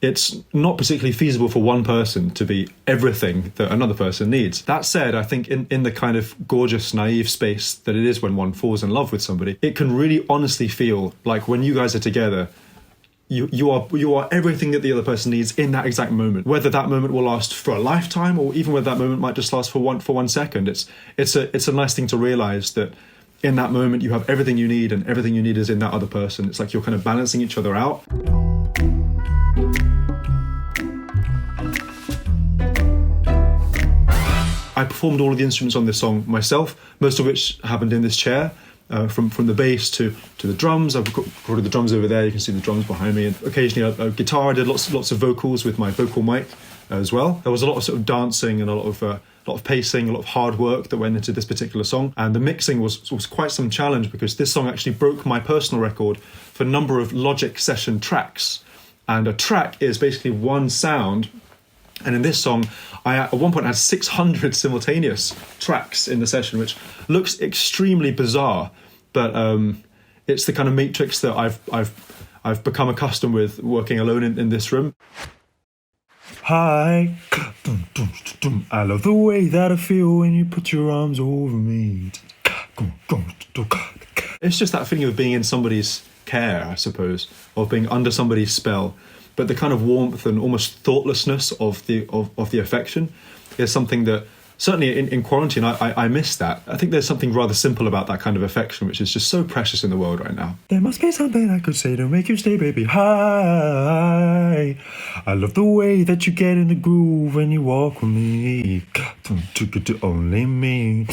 It's not particularly feasible for one person to be everything that another person needs. That said, I think in the kind of gorgeous, naive space that it is when one falls in love with somebody, it can really honestly feel like when you guys are together, you are everything that the other person needs in that exact moment. Whether that moment will last for a lifetime, or even whether that moment might just last for 1 second, it's a nice thing to realize that in that moment you have everything you need, and everything you need is in that other person. It's like you're kind of balancing each other out. I performed all of the instruments on this song myself, most of which happened in this chair. From the bass to the drums. I've recorded the drums over there. You can see the drums behind me. And occasionally a guitar. I did lots of vocals with my vocal mic as well. There was a lot of sort of dancing and a lot of pacing, a lot of hard work that went into this particular song. And the mixing was quite some challenge, because this song actually broke my personal record for a number of Logic session tracks. And a track is basically one sound. And in this song, I at one point had 600 simultaneous tracks in the session, which looks extremely bizarre, but it's the kind of matrix that I've become accustomed with working alone in this room. Hi, I love the way that I feel when you put your arms over me. It's just that feeling of being in somebody's care, I suppose, of being under somebody's spell. But the kind of warmth and almost thoughtlessness of the affection is something that, certainly in quarantine, I miss that. I think there's something rather simple about that kind of affection, which is just so precious in the world right now. There must be something I could say to make you stay, baby. Hi, I love the way that you get in the groove when you walk with me. Only me.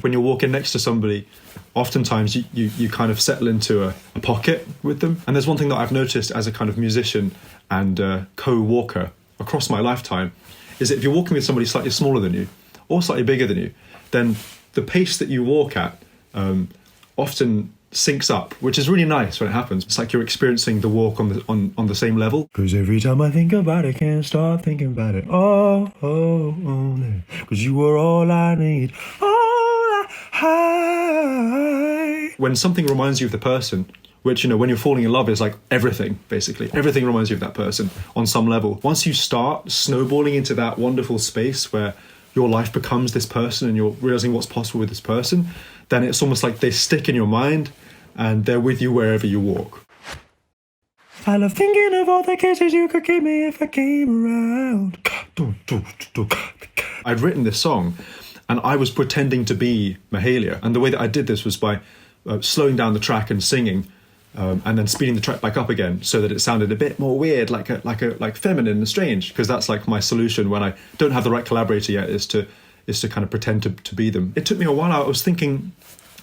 When you're walking next to somebody, oftentimes you kind of settle into a pocket with them. And there's one thing that I've noticed as a kind of musician and co-walker across my lifetime, is that if you're walking with somebody slightly smaller than you or slightly bigger than you, then the pace that you walk at often syncs up, which is really nice when it happens. It's like you're experiencing the walk on the same level. Cause every time I think about it, can't stop thinking about it. Oh, cause you were all I need. When something reminds you of the person, which, you know, when you're falling in love is like everything, basically. Everything reminds you of that person on some level. Once you start snowballing into that wonderful space where your life becomes this person and you're realizing what's possible with this person, then it's almost like they stick in your mind and they're with you wherever you walk. I love thinking of all the kisses you could give me if I came around. I'd written this song and I was pretending to be Mahalia. And the way that I did this was by slowing down the track and singing, and then speeding the track back up again so that it sounded a bit more weird, like feminine and strange, because that's like my solution when I don't have the right collaborator yet, is to kind of pretend to be them. It took me a while. I was thinking,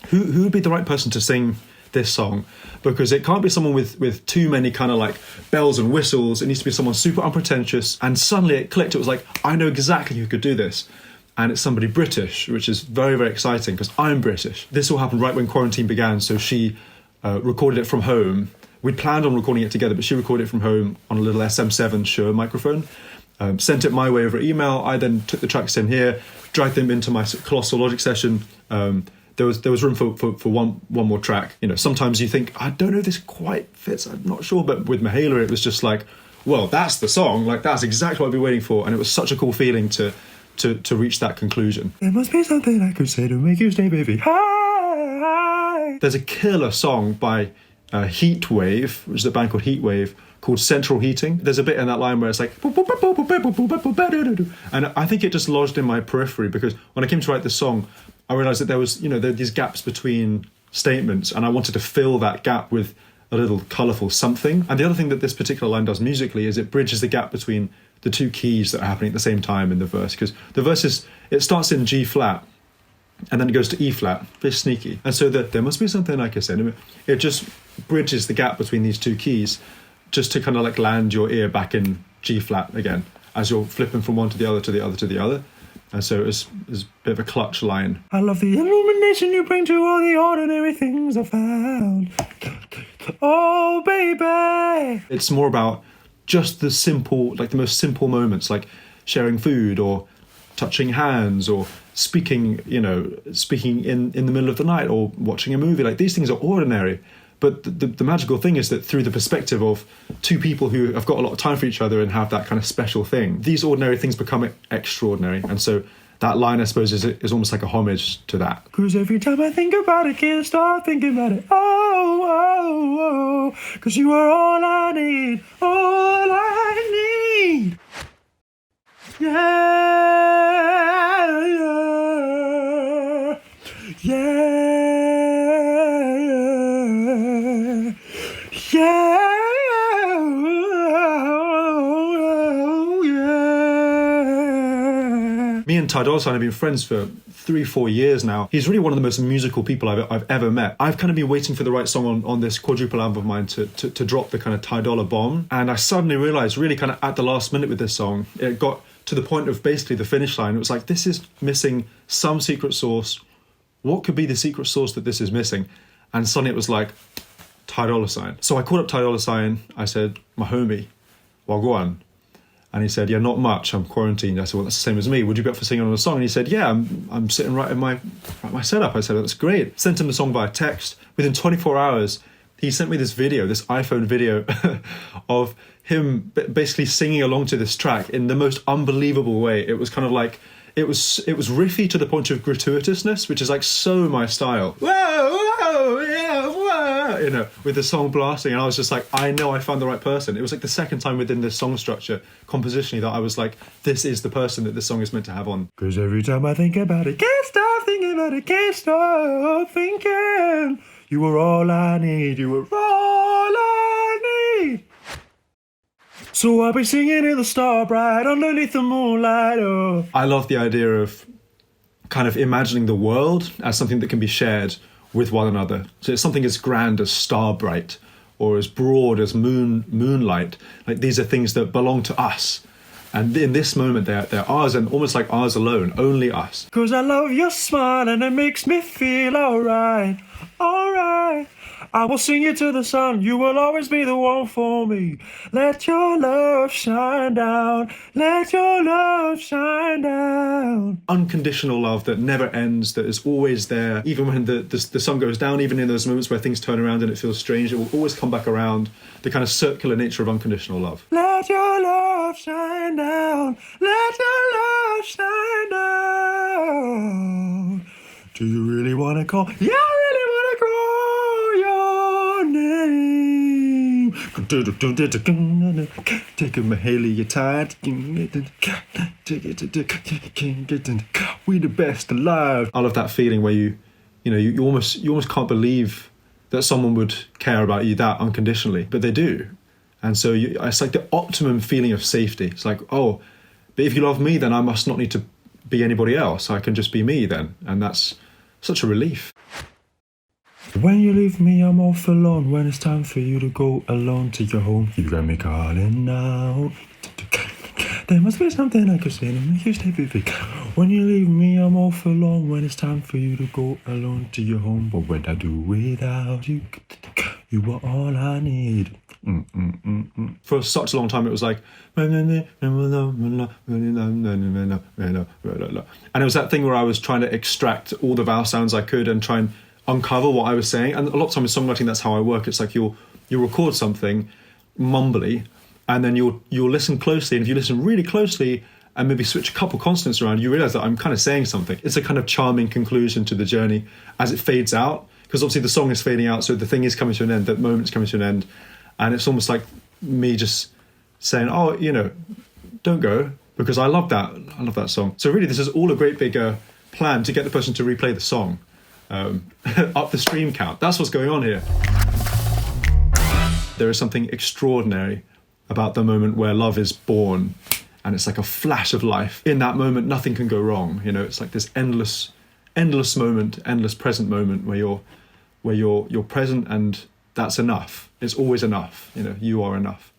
who would be the right person to sing this song? Because it can't be someone with too many kind of like bells and whistles. It needs to be someone super unpretentious. And suddenly it clicked. It was like, I know exactly who could do this. And it's somebody British, which is very, very exciting because I'm British. This all happened right when quarantine began, so she recorded it from home. We'd planned on recording it together, but she recorded it from home on a little SM7 Shure microphone, sent it my way over email. I then took the tracks in here, dragged them into my colossal Logic session. There was room for one more track. You know, sometimes you think, I don't know if this quite fits, I'm not sure, but with Mahalia it was just like, well, that's the song, like that's exactly what I've been waiting for, and it was such a cool feeling to reach that conclusion. There must be something I could say to make you stay, baby. Hi. There's a killer song by Heatwave, which is a band called Heatwave, called Central Heating. There's a bit in that line where it's like, and I think it just lodged in my periphery, because when I came to write this song, I realised that there was, there are these gaps between statements, and I wanted to fill that gap with a little colourful something. And the other thing that this particular line does musically is it bridges the gap between the two keys that are happening at the same time in the verse, because the verse it starts in G flat and then it goes to E flat, very sneaky, and so there must be something like I said, it just bridges the gap between these two keys just to kind of like land your ear back in G flat again as you're flipping from one to the other to the other to the other. And so it's a bit of a clutch line. I love the illumination you bring to all the ordinary things I found. Oh baby, it's more about just the simple, like the most simple moments, like sharing food or touching hands or speaking in the middle of the night or watching a movie. Like these things are ordinary, But the magical thing is that through the perspective of two people who have got a lot of time for each other and have that kind of special thing, these ordinary things become extraordinary. And so that line, I suppose, is almost like a homage to that. 'Cause every time I think about it, can't stop thinking about it. Oh, oh, oh, 'cause you are all I need, all I need. Yeah, yeah, yeah, yeah. Me and Ty Dolla have been friends for 3-4 years now. He's really one of the most musical people I've ever met. I've kind of been waiting for the right song on this quadruple album of mine to drop the kind of Ty Dolla bomb. And I suddenly realised, really kind of at the last minute with this song, it got to the point of basically the finish line. It was like, this is missing some secret sauce. What could be the secret sauce that this is missing? And suddenly it was like, Ty Dolla $ign. So I called up Ty Dolla $ign. I said, my homie, wagwan. And he said, yeah, not much. I'm quarantined. I said, well, that's the same as me. Would you be up for singing on a song? And he said, yeah, I'm sitting right in my setup. I said, that's great. Sent him the song via text. Within 24 hours, he sent me this video, this iPhone video of him basically singing along to this track in the most unbelievable way. It was kind of like, it was riffy to the point of gratuitousness, which is like so my style. Whoa, whoa, yeah, whoa, you know, with the song blasting. And I was just like, I know I found the right person. It was like the second time within this song structure, compositionally, that I was like, this is the person that this song is meant to have on. 'Cause every time I think about it, can't stop thinking about it, can't stop thinking. You were all I need, you were all I need. So I'll be singing in the star bright underneath the moonlight. Oh. I love the idea of kind of imagining the world as something that can be shared with one another. So it's something as grand as star bright or as broad as moonlight. Like these are things that belong to us. And in this moment, they're ours and almost like ours alone, only us. 'Cause I love your smile and it makes me feel alright, alright. I will sing you to the sun, you will always be the one for me. Let your love shine down, let your love shine down. Unconditional love that never ends, that is always there, even when the sun goes down, even in those moments where things turn around and it feels strange, it will always come back around. The kind of circular nature of unconditional love. Let your love shine down, let your love shine down. Do you really want to call? Yeah, I really want to call your name. Take a Mahalia Tide. We the best alive. I love that feeling where you almost can't believe that someone would care about you that unconditionally, but they do. And so it's like the optimum feeling of safety. It's like, oh, but if you love me, then I must not need to be anybody else. I can just be me then. And that's such a relief. When you leave me, I'm off alone. When it's time for you to go alone to your home, you got me calling out. There must be something I could say to make you stay, baby. When you leave me, I'm off alone. When it's time for you to go alone to your home, but when I do without you, you are all I need. For such a long time, it was like, and it was that thing where I was trying to extract all the vowel sounds I could and try and uncover what I was saying. And a lot of time in songwriting, that's how I work. It's like you'll record something mumbly, and then you'll listen closely. And if you listen really closely and maybe switch a couple consonants around, you realize that I'm kind of saying something. It's a kind of charming conclusion to the journey as it fades out, because obviously the song is fading out, so the thing is coming to an end, that moment's coming to an end. And it's almost like me just saying, oh, don't go, because I love that song. So really, this is all a great big plan to get the person to replay the song, up the stream count. That's what's going on here. There is something extraordinary about the moment where love is born, and it's like a flash of life. In that moment, nothing can go wrong. It's like this endless moment, endless present moment where you're present, and that's enough. It's always enough. You are enough.